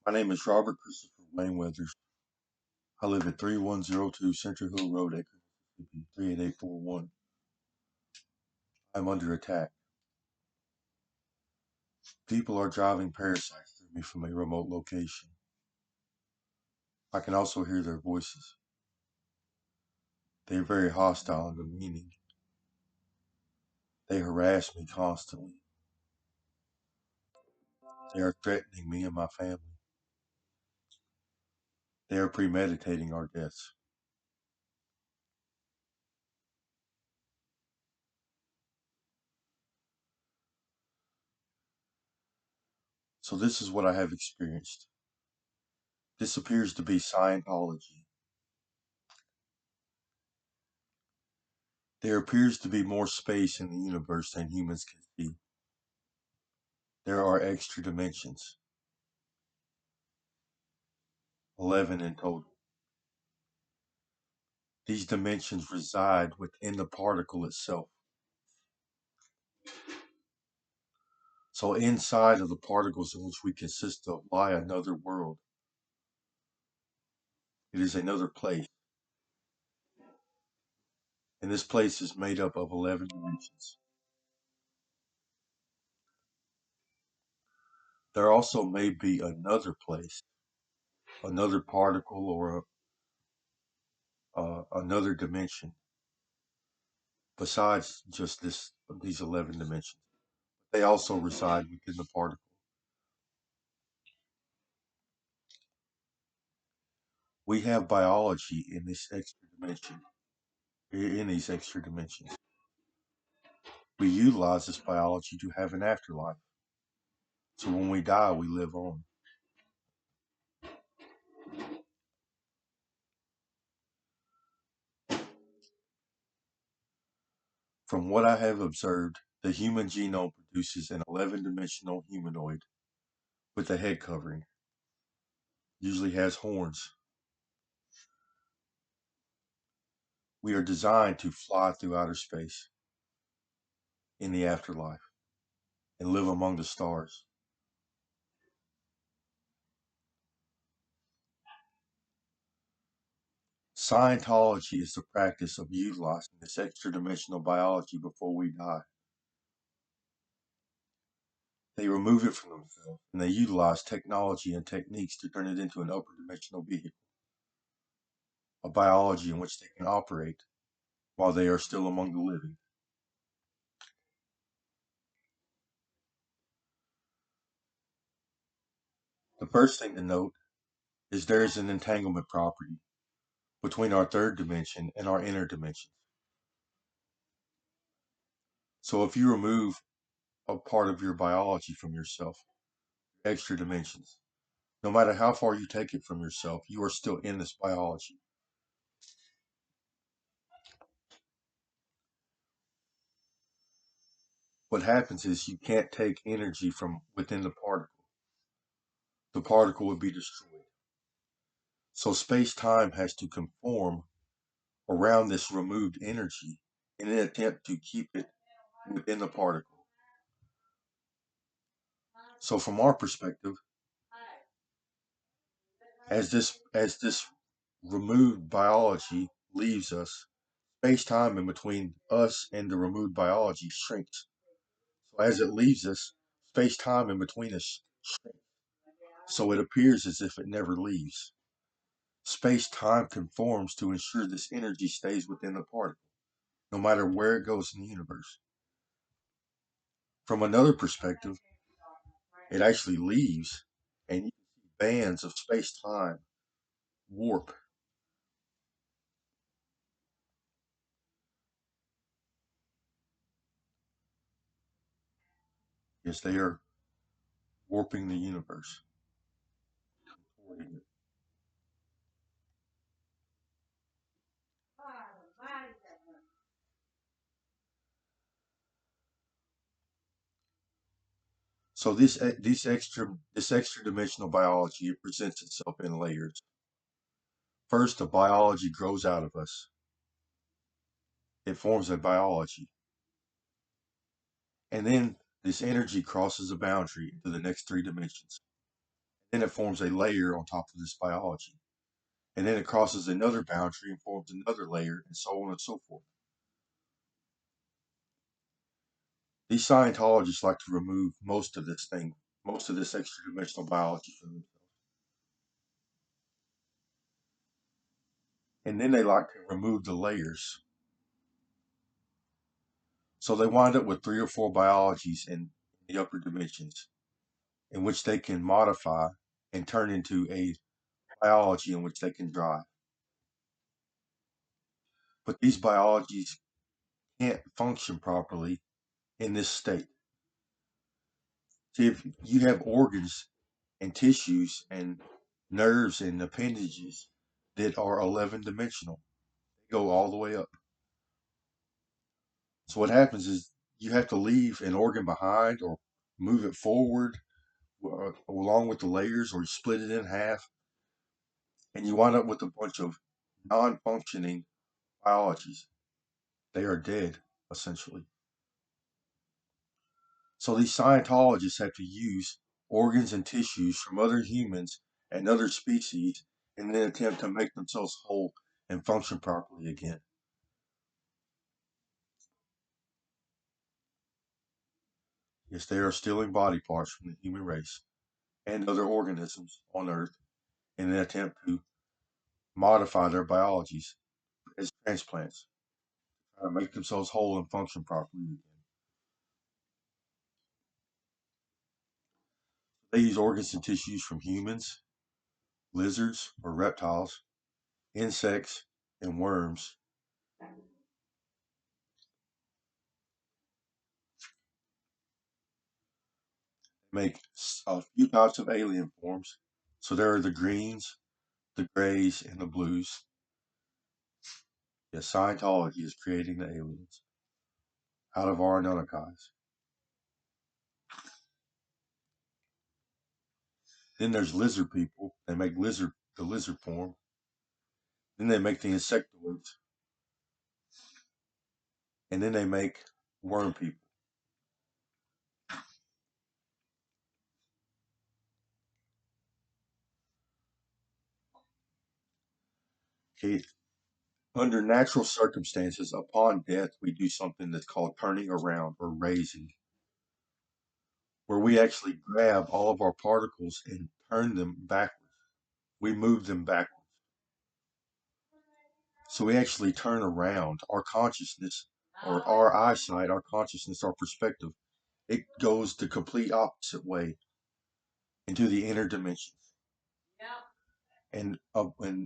My name is Robert Christopher Wayne Weathers. I live at 3102 Central Hill Road, Acre, Mississippi, 38841. I'm under attack. People are driving parasites through me from a remote location. I can also hear their voices. They are very hostile and demeaning. They harass me constantly. They are threatening me and my family. They are premeditating our deaths. So this is what I have experienced. This appears to be Scientology. There appears to be more space in the universe than humans can see. There are extra dimensions, 11 in total. These dimensions reside within the particle itself. So inside of the particles in which we consist of lie another world. It is another place. And this place is made up of 11 dimensions. There also may be another place, another particle, or another dimension besides just these 11 dimensions. They also reside within the particle. We have biology in this extra dimension, in these extra dimensions. We utilize this biology to have an afterlife. So when we die, we live on. From what I have observed, the human genome produces an 11-dimensional humanoid with a head covering. Usually has horns. We are designed to fly through outer space in the afterlife and live among the stars. Scientology is the practice of utilizing this extra-dimensional biology before we die. They remove it from themselves, and they utilize technology and techniques to turn it into an upper-dimensional vehicle, a biology in which they can operate while they are still among the living. The first thing to note is there is an entanglement property between our third dimension and our inner dimensions. So if you remove a part of your biology from yourself, extra dimensions, no matter how far you take it from yourself, you are still in this biology. What happens is you can't take energy from within the particle. The particle would be destroyed. So space-time has to conform around this removed energy in an attempt to keep it within the particle. So from our perspective, as this removed biology leaves us, space-time in between us and the removed biology shrinks. So as it leaves us, space-time in between us shrinks. So it appears as if it never leaves. Space-time conforms to ensure this energy stays within the particle, no matter where it goes in the universe. From another perspective, it actually leaves, and you can see bands of space-time warp. Yes, they are warping the universe. So this extra dimensional biology, it presents itself in layers. First, the biology grows out of us. It forms a biology. And then this energy crosses a boundary into the next three dimensions. Then it forms a layer on top of this biology. And then it crosses another boundary and forms another layer, and so on and so forth. These Scientologists like to remove most of this thing, most of this extra dimensional biology from themselves. And then they like to remove the layers. So they wind up with 3 or 4 biologies in the upper dimensions, in which they can modify and turn into a biology in which they can drive. But these biologies can't function properly in this state. See, if you have organs and tissues and nerves and appendages that are 11 dimensional, they go all the way up. So what happens is you have to leave an organ behind or move it forward along with the layers, or you split it in half, and you wind up with a bunch of non-functioning biologies. They are dead, essentially. So these Scientologists have to use organs and tissues from other humans and other species in an attempt to make themselves whole and function properly again. Yes, they are stealing body parts from the human race and other organisms on Earth in an attempt to modify their biologies as transplants, try to make themselves whole and function properly again. They use organs and tissues from humans, lizards or reptiles, insects, and worms. Make a few types of alien forms. So there are the greens, the grays, and the blues. Yes, Scientology is creating the aliens out of our Anunnakis. Then there's lizard people. They make the lizard form. Then they make the insectoids. And then they make worm people. Okay, under natural circumstances, upon death, we do something that's called turning around or raising, where we actually grab all of our particles and turn them backwards. We move them backwards. So we actually turn around our consciousness or our eyesight, our consciousness, our perspective. It goes the complete opposite way into the inner dimensions. And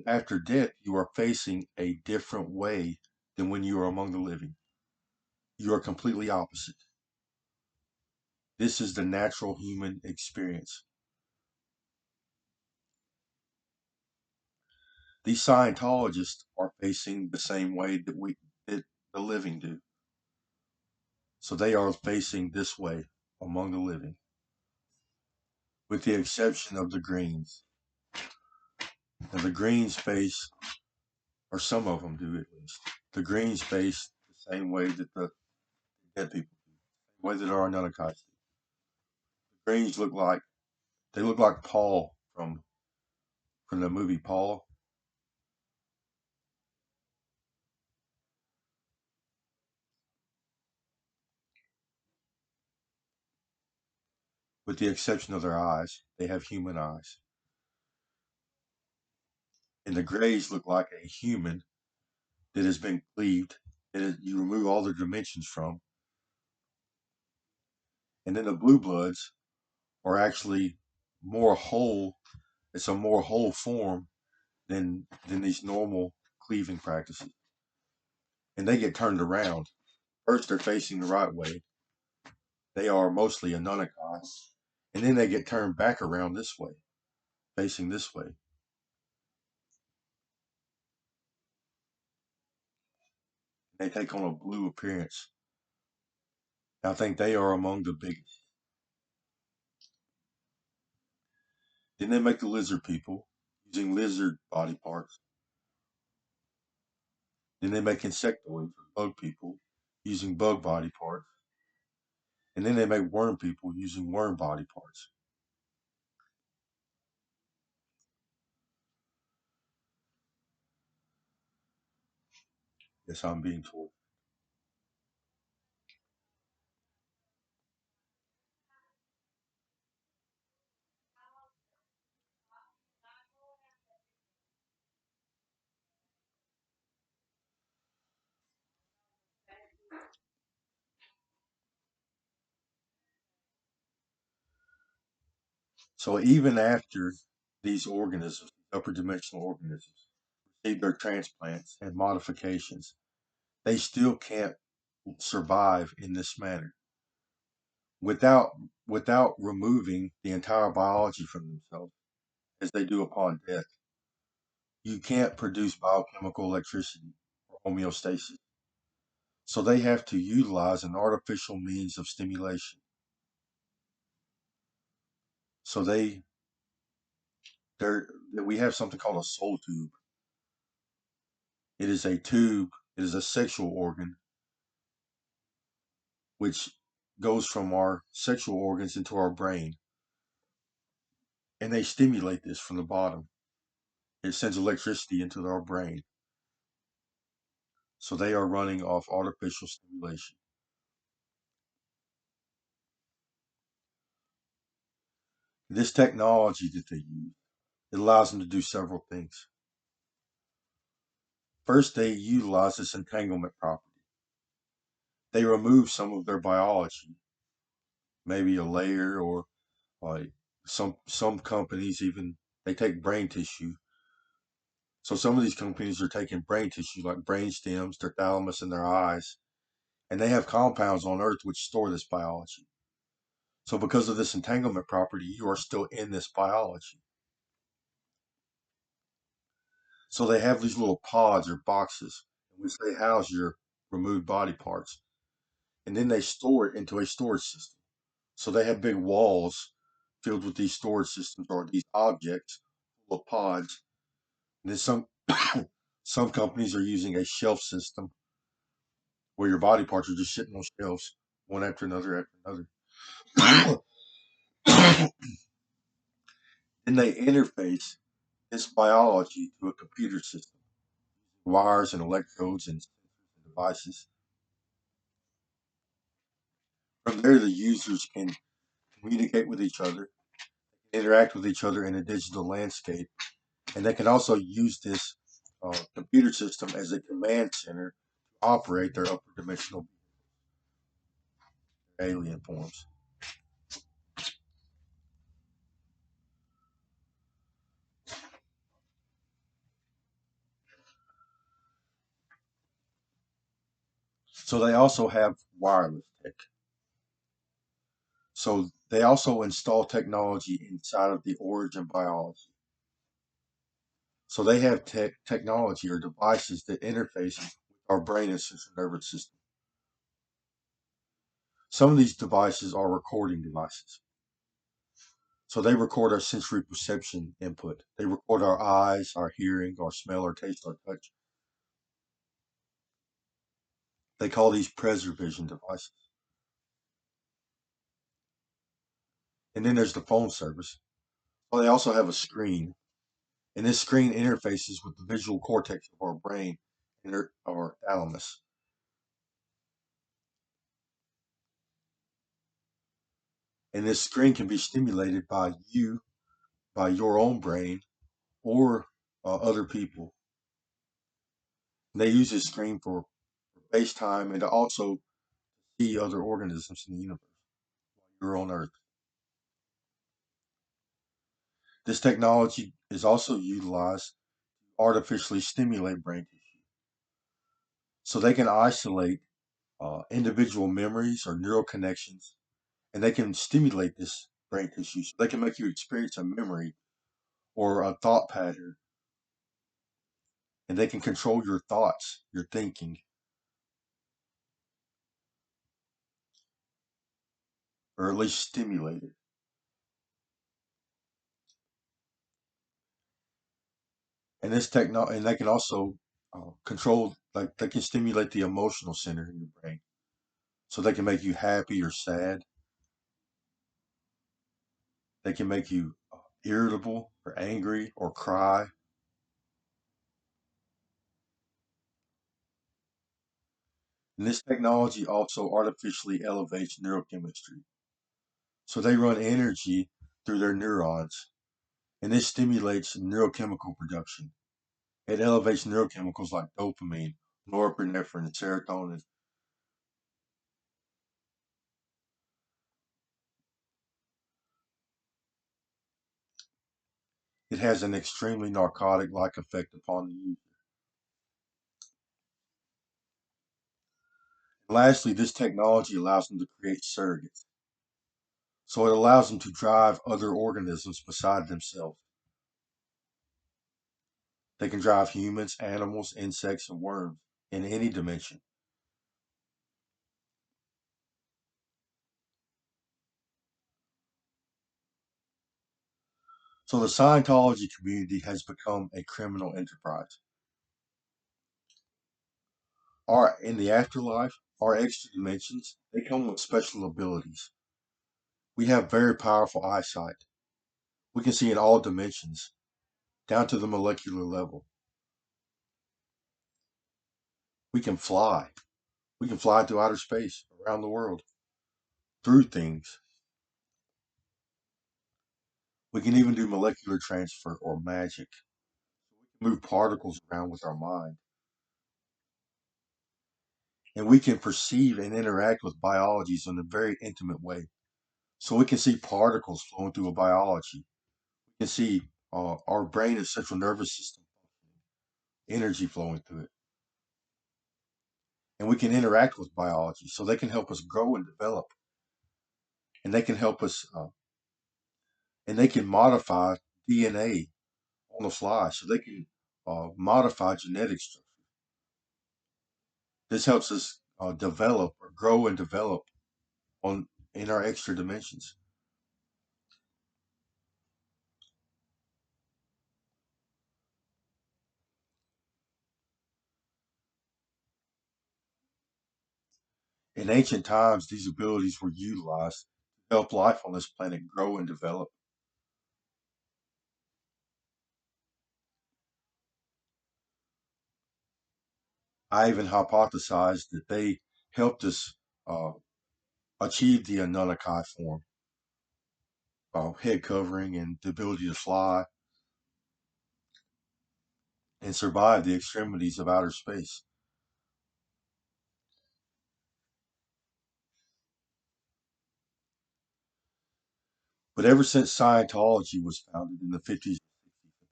after death, you are facing a different way than when you are among the living. You are completely opposite. This is the natural human experience. These Scientologists are facing the same way that the living do. So they are facing this way among the living, with the exception of the Greens. And the Greens face, or some of them do at least, the Greens face the same way that the dead people do, the way that our Anunnaki do. The Greens look like Paul from the movie Paul, with the exception of their eyes. They have human eyes. And the Greys look like a human that has been cleaved, you remove all their dimensions from. And then the blue bloods are actually more whole. It's a more whole form than these normal cleaving practices. And they get turned around. First, they're facing the right way. They are mostly Anunnaki. And then they get turned back around this way, facing this way. They take on a blue appearance. I think they are among the biggest. Then they make the lizard people using lizard body parts. Then they make insectoids, bug people, using bug body parts. And then they make worm people using worm body parts. Yes, I'm being told. So even after these organisms, upper dimensional organisms, receive their transplants and modifications, they still can't survive in this manner without removing the entire biology from themselves, as they do upon death. You can't produce biochemical electricity or homeostasis. So they have to utilize an artificial means of stimulation. So there we have something called a soul tube. It is a tube, it is a sexual organ which goes from our sexual organs into our brain. And they stimulate this from the bottom. It sends electricity into our brain. So they are running off artificial stimulation. This technology that they use, it allows them to do several things. First, they utilize this entanglement property. They remove some of their biology, maybe a layer, or like some companies even they take brain tissue. So some of these companies are taking brain tissue like brain stems, their thalamus, and their eyes, and they have compounds on Earth which store this biology. So because of this entanglement property, you are still in this biology. So they have these little pods or boxes in which they house your removed body parts, and then they store it into a storage system. So they have big walls filled with these storage systems or these objects full of pods. And then some companies are using a shelf system where your body parts are just sitting on shelves, one after another after another. And they interface this biology to a computer system, wires and electrodes and devices. From there, the users can communicate with each other, interact with each other in a digital landscape, and they can also use this computer system as a command center to operate their upper dimensional alien forms. So they also have wireless tech. So they also install technology inside of the origin biology. So they have technology or devices that interface with our brain and central nervous system. Some of these devices are recording devices. So they record our sensory perception input. They record our eyes, our hearing, our smell, our taste, our touch. They call these PreserVision devices. And then there's the phone service. Well, they also have a screen, and this screen interfaces with the visual cortex of our brain and our thalamus. And this screen can be stimulated by you, by your own brain, or other people. And they use this screen for FaceTime and to also see other organisms in the universe while you're on Earth. This technology is also utilized to artificially stimulate brain tissue. So they can isolate individual memories or neural connections, and they can stimulate this brain tissue. So they can make you experience a memory or a thought pattern, and they can control your thoughts, your thinking, or at least stimulate it. And and they can also control, like they can stimulate the emotional center in your brain, so they can make you happy or sad. They can make you irritable or angry or cry. And this technology also artificially elevates neurochemistry. So they run energy through their neurons, and this stimulates neurochemical production. It elevates neurochemicals like dopamine, norepinephrine, and serotonin. It has an extremely narcotic-like effect upon the user. Lastly, this technology allows them to create surrogates. So it allows them to drive other organisms beside themselves. They can drive humans, animals, insects, and worms in any dimension. So the Scientology community has become a criminal enterprise. Our in the afterlife, our extra dimensions, they come with special abilities. We have very powerful eyesight. We can see in all dimensions, down to the molecular level. We can fly. We can fly to outer space, around the world, through things. We can even do molecular transfer or magic. We can move particles around with our mind. And we can perceive and interact with biologies in a very intimate way. So we can see particles flowing through a biology. We can see our brain and central nervous system, energy flowing through it. And we can interact with biology. So they can help us grow and develop. And they can help us, and they can modify DNA on the fly. So they can modify genetic structure. This helps us develop or grow and develop on in our extra dimensions. In ancient times, these abilities were utilized to help life on this planet grow and develop. I even hypothesized that they helped us uh, achieve the Anunnaki form, head covering and the ability to fly and survive the extremities of outer space. But ever since Scientology was founded in the 50s,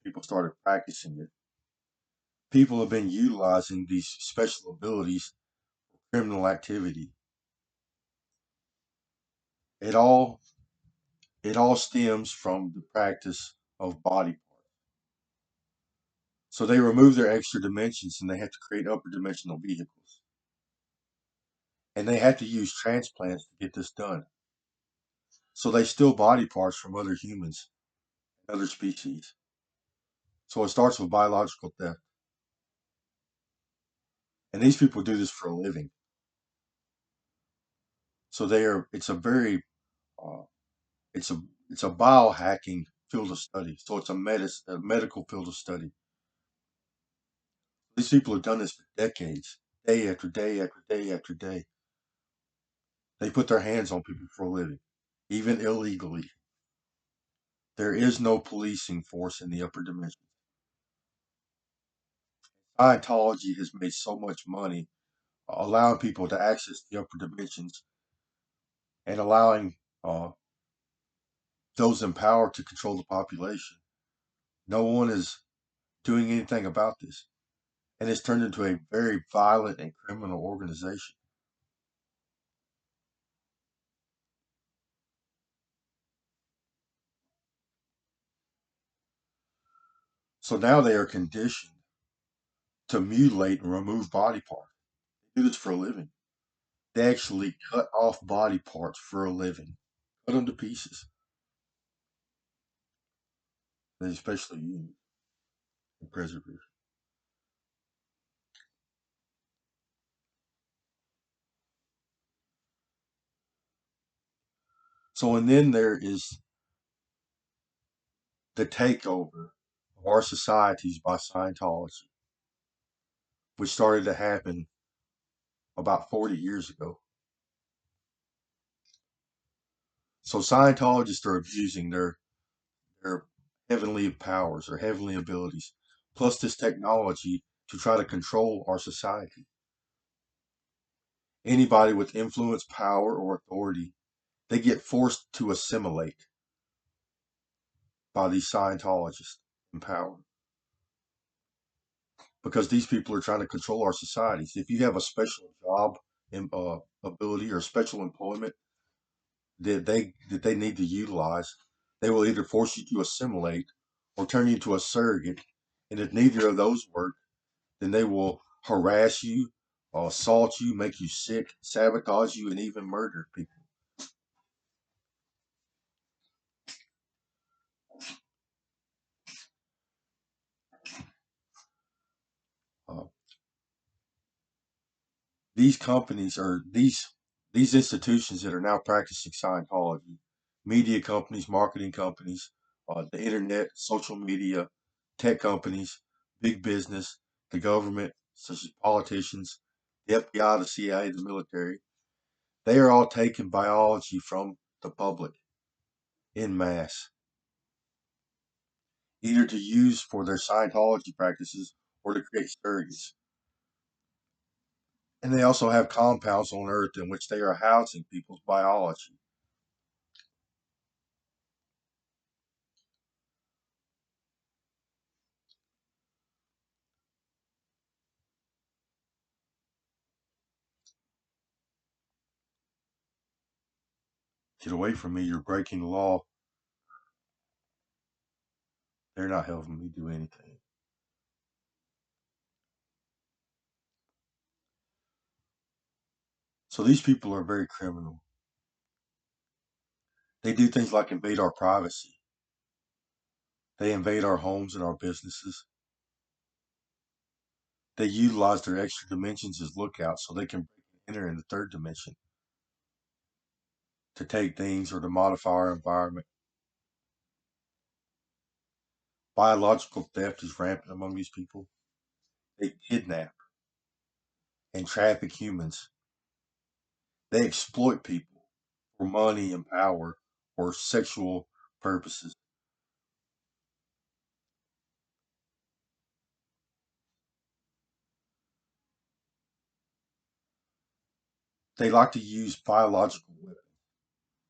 people started practicing it. People have been utilizing these special abilities for criminal activity. It all it all stems from the practice of body. So they remove their extra dimensions and they have to create upper dimensional vehicles. And they have to use transplants to get this done. So they steal body parts from other humans, other species. So it starts with biological theft. And these people do this for a living. So it's a very, uh, it's a, it's a biohacking field of study. So it's a medical field of study. These people have done this for decades, day after day after day after day. They put their hands on people for a living, even illegally. There is no policing force in the upper dimension. Scientology has made so much money allowing people to access the upper dimensions and allowing uh, those in power to control the population. No one is doing anything about this. And it's turned into a very violent and criminal organization. So now they are conditioned to mutilate and remove body parts. They do this for a living. They actually cut off body parts for a living, cut them to pieces. They especially use in preservation. So, and then there is the takeover of our societies by Scientology, which started to happen about 40 years ago. So Scientologists are abusing their heavenly powers or heavenly abilities, plus this technology to try to control our society. Anybody with influence, power, or authority, they get forced to assimilate by these Scientologists in power because these people are trying to control our societies. If you have a special job ability or special employment that they need to utilize, they will either force you to assimilate or turn you into a surrogate. And if neither of those work, then they will harass you, assault you, make you sick, sabotage you, and even murder people. Uh, these companies or these institutions that are now practicing Scientology, media companies, marketing companies, the internet, social media, tech companies, big business, the government, such as politicians, the FBI, the CIA, the military, they are all taking biology from the public in mass, either to use for their Scientology practices or to create surrogates. And they also have compounds on Earth in which they are housing people's biology. Get away from me, you're breaking the law. They're not helping me do anything. So these people are very criminal. They do things like invade our privacy. They invade our homes and our businesses. They utilize their extra dimensions as lookouts so they can enter in the third dimension to take things or to modify our environment. Biological theft is rampant among these people. They kidnap and traffic humans. They exploit people for money and power or sexual purposes. They like to use biological weapons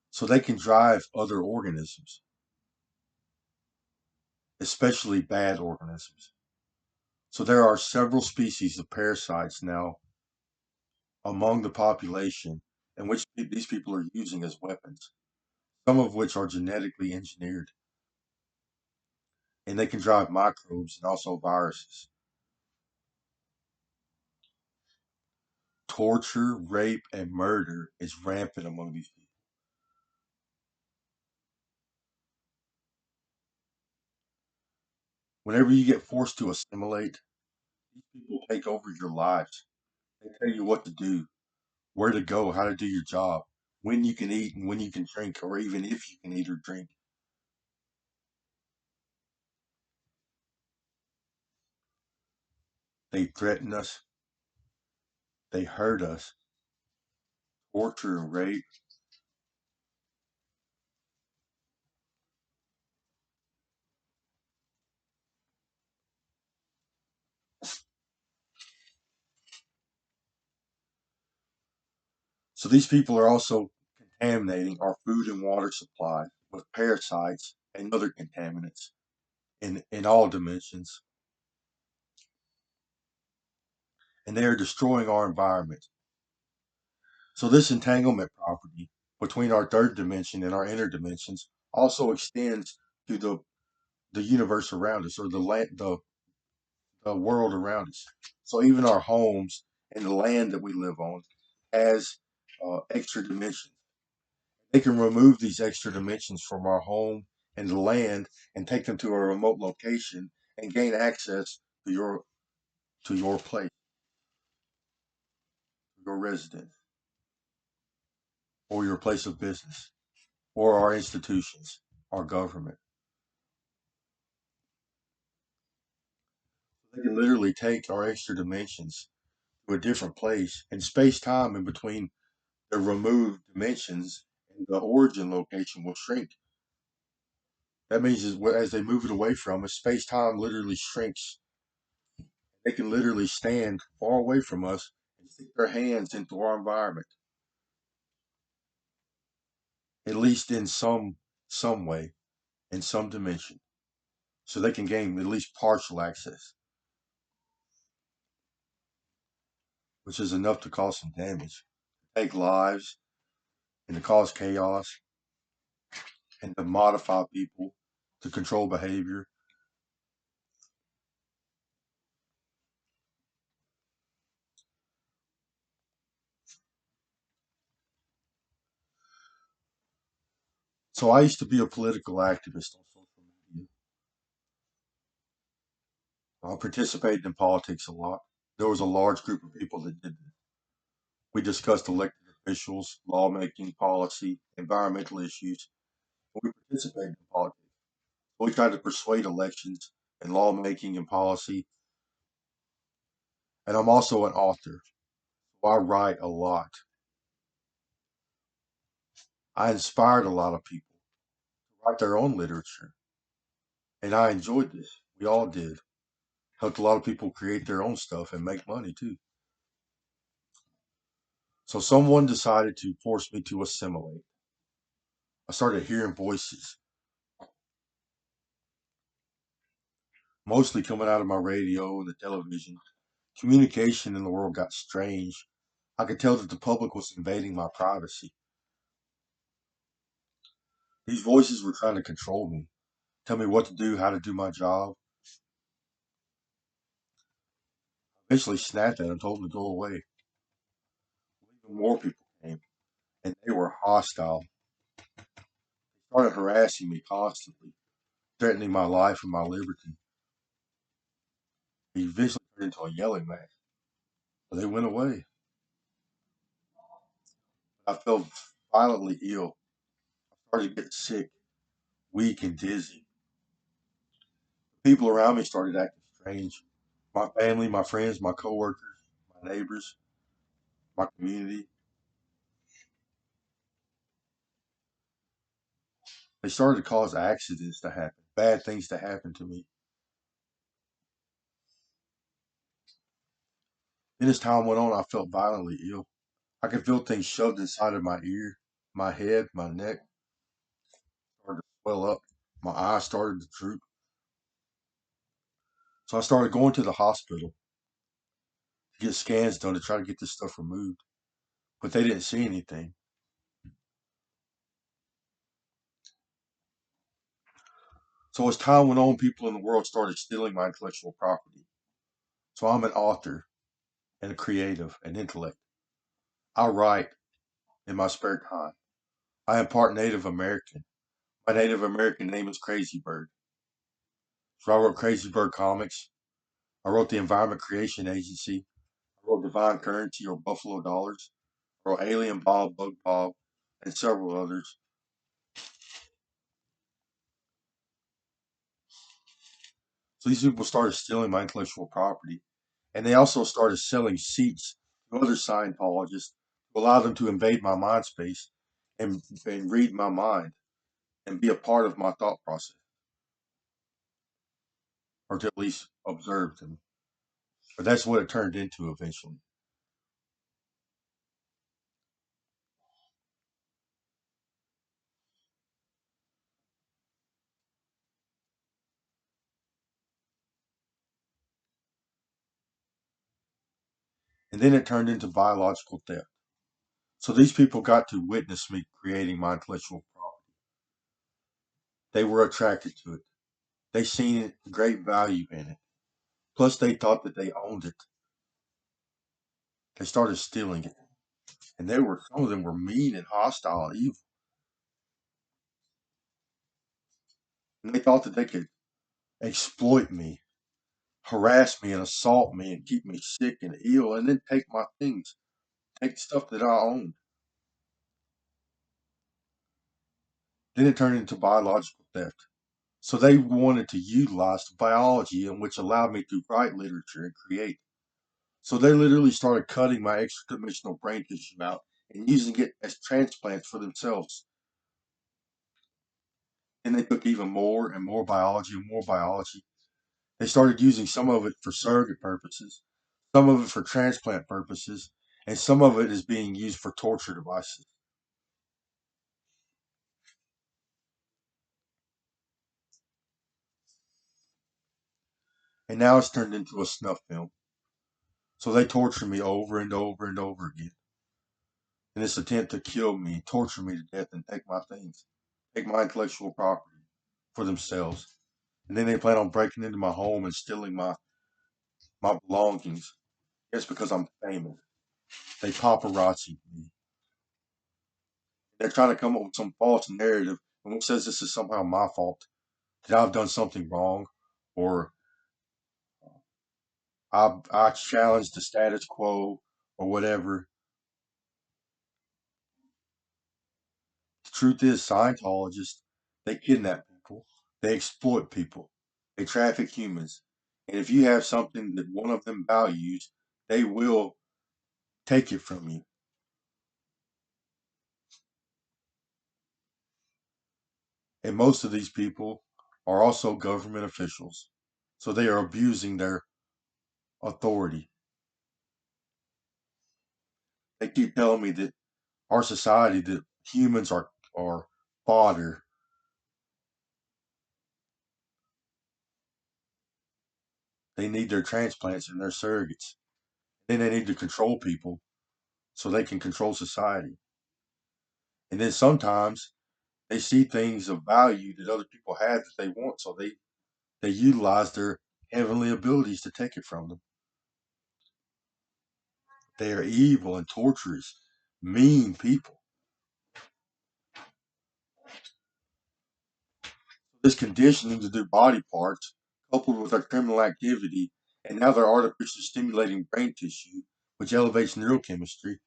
so they can drive other organisms, especially bad organisms. So there are several species of parasites now among the population in which these people are using as weapons, some of which are genetically engineered, and they can drive microbes and also viruses. Torture, rape, and murder is rampant among these people. Whenever you get forced to assimilate, these people take over your lives. They tell you what to do, where to go, how to do your job, when you can eat and when you can drink, or even if you can eat or drink. They threaten us, they hurt us, torture and rape. So these people are also contaminating our food and water supply with parasites and other contaminants in all dimensions. And they are destroying our environment. So this entanglement property between our third dimension and our inner dimensions also extends to the universe around us or the world around us. So even our homes and the land that we live on has extra dimensions. They can remove these extra dimensions from our home and the land and take them to a remote location and gain access to your place, your residence, or your place of business, or our institutions, our government. They can literally take our extra dimensions to a different place, and space time in between the removed dimensions and the origin location will shrink. That means as they move it away from us, space time literally shrinks. They can literally stand far away from us and stick their hands into our environment, at least in some way, in some dimension, so they can gain at least partial access, which is enough to cause some damage, take lives, and to cause chaos, and to modify people, to control behavior. So I used to be a political activist on social media. I participated in politics a lot. There was a large group of people that did this. We discussed elected officials, lawmaking, policy, environmental issues. We participated in politics. We tried to persuade elections and lawmaking and policy. And I'm also an author. So I write a lot. I inspired a lot of people to write their own literature. And I enjoyed this. We all did. Helped a lot of people create their own stuff and make money too. So someone decided to force me to assimilate. I started hearing voices, mostly coming out of my radio and the television. Communication in the world got strange. I could tell that the public was invading my privacy. These voices were trying to control me, tell me what to do, how to do my job. Eventually snapped at them, told them to go away. Even more people came, and they were hostile. They started harassing me constantly, threatening my life and my liberty. It eventually turned into a yelling match. But they went away. I felt violently ill. I started to get sick, weak, and dizzy. People around me started acting strange. My family, my friends, my coworkers, my neighbors, my community. They started to cause accidents to happen, bad things to happen to me. Then as time went on, I felt violently ill. I could feel things shoved inside of my ear, my head, my neck started to swell up. My eyes started to droop. So I started going to the hospital to get scans done to try to get this stuff removed. But they didn't see anything. So as time went on, people in the world started stealing my intellectual property. So I'm an author and a creative and intellect. I write in my spare time. I am part Native American. My Native American name is Crazy Bird. So I wrote Crazy Bird comics. I wrote the Environment Creation Agency. I wrote Divine Currency or Buffalo Dollars. I wrote Alien Bob, Bug Bob, and several others. So these people started stealing my intellectual property. And they also started selling seats to other Scientologists to allow them to invade my mind space and read my mind and be a part of my thought process, or to at least observe them. But that's what it turned into eventually. And then it turned into biological theft. So these people got to witness me creating my intellectual property. They were attracted to it. They seen it, great value in it. Plus, they thought that they owned it. They started stealing it. And some of them were mean and hostile and evil. And they thought that they could exploit me, harass me and assault me and keep me sick and ill and then take my things, take stuff that I owned. Then it turned into biological theft. So they wanted to utilize the biology in which allowed me to write literature and create. So they literally started cutting my extra dimensional brain tissue out and using it as transplants for themselves. And they took even more and more biology and more biology. They started using some of it for surrogate purposes, some of it for transplant purposes, and some of it is being used for torture devices. And now it's turned into a snuff film. So they torture me over and over and over again in this attempt to kill me, torture me to death, and take my things, take my intellectual property for themselves. And then they plan on breaking into my home and stealing my belongings just because I'm famous. They paparazzi me. They're trying to come up with some false narrative and which says this is somehow my fault, that I've done something wrong, or I challenged the status quo, or whatever. The truth is, Scientologists, they kidnap people, they exploit people, they traffic humans. And if you have something that one of them values, they will take it from you. And most of these people are also government officials. So they are abusing their authority. They keep telling me that our society, that humans are fodder. They need their transplants and their surrogates. Then they need to control people so they can control society. And then sometimes they see things of value that other people have that they want, so they utilize their heavenly abilities to take it from them. They are evil and torturous, mean people. This conditioning to do body parts, coupled with their criminal activity, and now their artificially stimulating brain tissue, which elevates neurochemistry,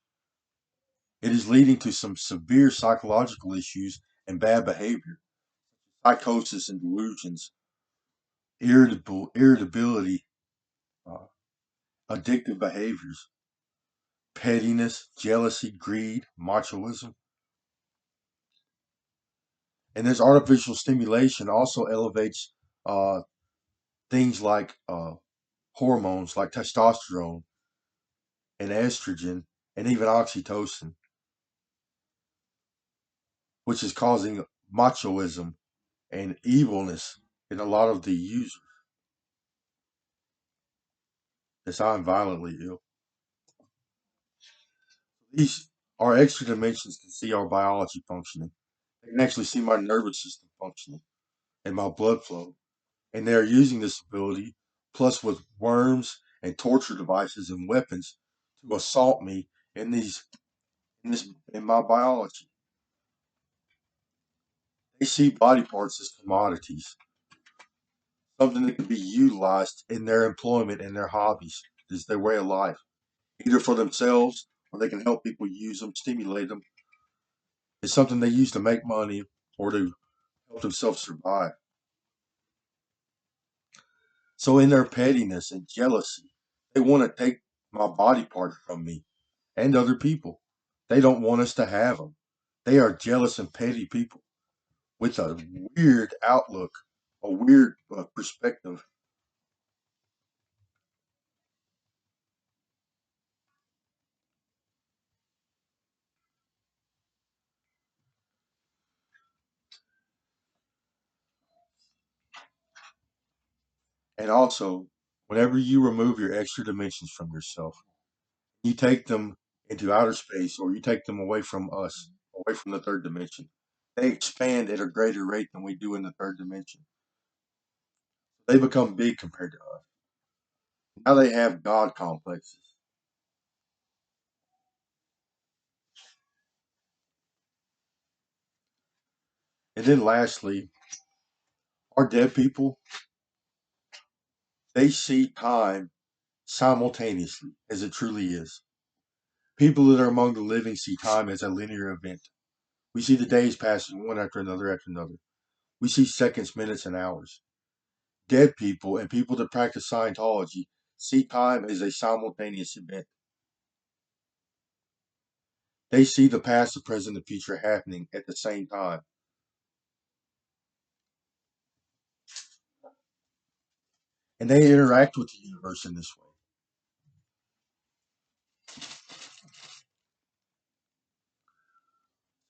it is leading to some severe psychological issues and bad behavior, psychosis and delusions, irritability, uh, addictive behaviors, pettiness, jealousy, greed, machoism. And this artificial stimulation also elevates uh, things like hormones like testosterone and estrogen and even oxytocin, which is causing machoism and evilness in a lot of the users. As I'm violently ill. These our extra dimensions can see our biology functioning. They can actually see my nervous system functioning and my blood flow. And they are using this ability, plus with worms and torture devices and weapons, to assault me in in my biology. They see body parts as commodities, something that can be utilized in their employment and their hobbies, is their way of life, either for themselves or they can help people use them, stimulate them. It's something they use to make money or to help themselves survive. So, in their pettiness and jealousy, they want to take my body parts from me and other people. They don't want us to have them. They are jealous and petty people with a weird outlook, a weird perspective. And also, whenever you remove your extra dimensions from yourself, you take them into outer space or you take them away from us, away from the third dimension. They expand at a greater rate than we do in the third dimension. They become big compared to us. Now they have God complexes. And then lastly, our dead people, they see time simultaneously as it truly is. People that are among the living see time as a linear event. We see the days passing one after another after another. We see seconds, minutes, and hours. Dead people and people that practice Scientology see time as a simultaneous event. They see the past, the present, and the future happening at the same time. And they interact with the universe in this way.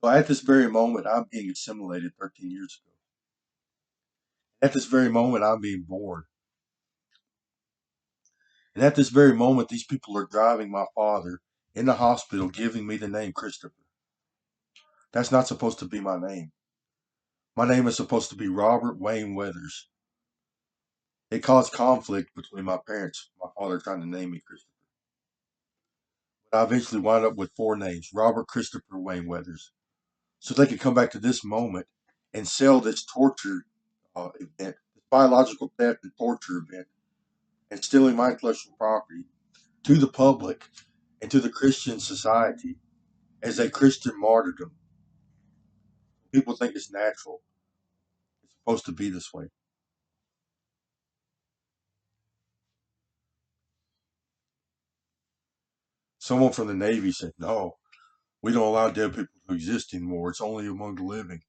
So at this very moment, I'm being assimilated 13 years ago. At this very moment, I'm being born. And at this very moment, these people are driving my father in the hospital, giving me the name Christopher. That's not supposed to be my name. My name is supposed to be Robert Wayne Weathers. It caused conflict between my parents, my father trying to name me Christopher. But I eventually wound up with four names, Robert Christopher Wayne Weathers. So they could come back to this moment and sell this torture event, this biological theft and torture event, and stealing my intellectual property to the public and to the Christian society as a Christian martyrdom. People think it's natural. It's supposed to be this way. Someone from the Navy said, no, we don't allow dead people to exist anymore. It's only among the living.